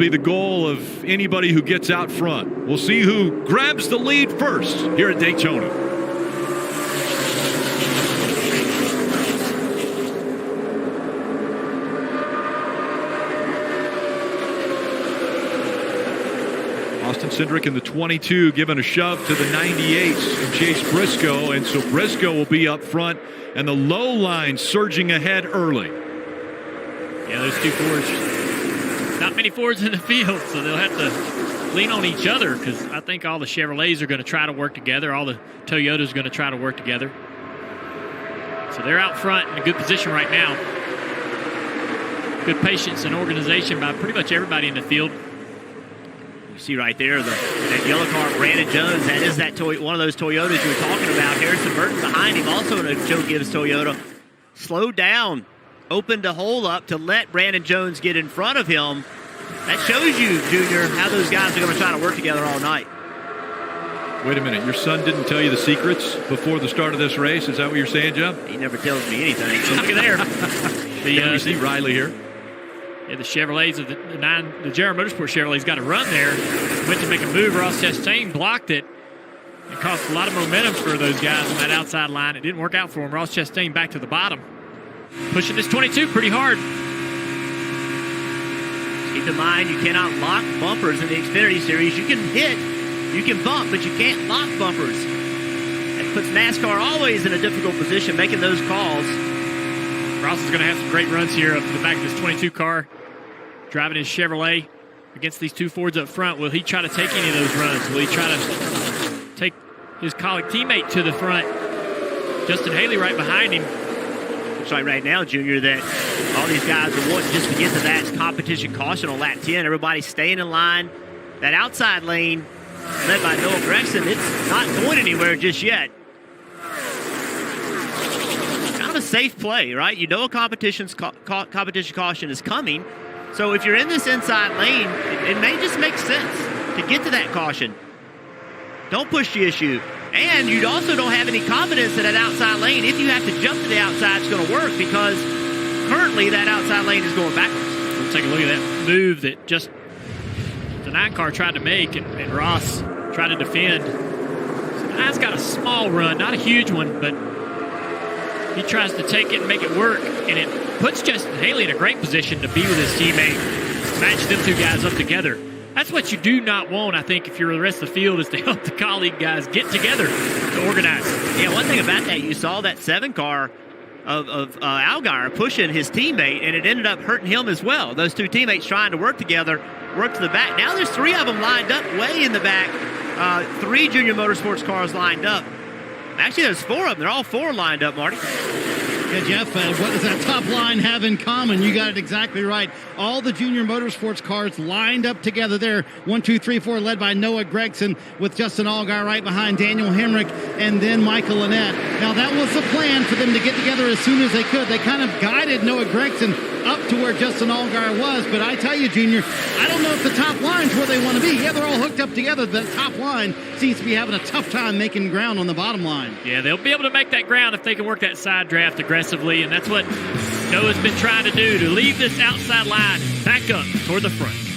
Be the goal of anybody who gets out front. We'll see who grabs the lead first here at Daytona. Austin Cindric in the 22 giving a shove to the 98s and Chase Briscoe, and so Briscoe will be up front and the low line surging ahead early. Yeah, those two Fords, not many Fords in the field, so they'll have to lean on each other because I think all the Chevrolets are going to try to work together. All the Toyotas are going to try to work together. So they're out front in a good position right now. Good patience and organization by pretty much everybody in the field. You see right there, that yellow car, Brandon Jones, that is one of those Toyotas you were talking about. Harrison Burton behind him, also in a Joe Gibbs Toyota. Slowed down, opened a hole up to let Brandon Jones get in front of him. That shows you, Junior, how those guys are going to try to work together all night. Wait a minute, your son didn't tell you the secrets before the start of this race? Is that what you're saying, Jeff? He never tells me anything. Look at there. Can we see Riley here? Yeah, the Chevrolets of the Jarrah Motorsports Chevrolets got a run there. Went to make a move. Ross Chastain blocked it. It cost a lot of momentum for those guys on that outside line. It didn't work out for him. Ross Chastain back to the bottom. Pushing this 22 pretty hard. Keep in mind, you cannot lock bumpers in the Xfinity Series. You can hit, you can bump, but you can't lock bumpers. That puts NASCAR always in a difficult position making those calls. Ross is going to have some great runs here up to the back of this 22 car. Driving his Chevrolet against these two Fords up front. Will he try to take any of those runs? Will he try to take his colleague teammate to the front? Justin Haley right behind him. Looks like right now, Junior, that all these guys are wanting just to get to that competition caution on lap 10. Everybody's staying in line. That outside lane led by Noah Gragson, it's not going anywhere just yet. Kind of a safe play, right? You know a competition caution is coming. So if you're in this inside lane, it may just make sense to get to that caution. Don't push the issue. And you also don't have any confidence in that outside lane. If you have to jump to the outside, it's going to work because currently that outside lane is going backwards. We'll take a look at that move that just the 9 car tried to make and Ross tried to defend. So the 9's got a small run, not a huge one, but he tries to take it and make it work, and it puts Justin Haley in a great position to be with his teammate, match them two guys up together. That's what you do not want, I think, if you're the rest of the field, is to help the colleague guys get together to organize. Yeah, one thing about that, you saw that 7 car of Allgaier pushing his teammate, and it ended up hurting him as well. Those two teammates trying to work together, work to the back. Now there's 3 of them lined up way in the back. 3 Junior Motorsports cars lined up. Actually, there's 4 of them. They're all 4 lined up, Marty. Yeah, Jeff, what does that top line have in common? You got it exactly right. All the Junior Motorsports cars lined up together there. 1, 2, 3, 4, led by Noah Gragson with Justin Allgaier right behind Daniel Hemrick and then Michael Annett. Now, that was the plan for them to get together as soon as they could. They kind of guided Noah Gragson up to where Justin Allgaier was. But I tell you, Junior, I don't know if the top line's where they want to be. Yeah, they're all hooked up together. The top line seems to be having a tough time making ground on the bottom line. Yeah, they'll be able to make that ground if they can work that side draft aggressively, and that's what Noah's been trying to do, to leave this outside line back up toward the front.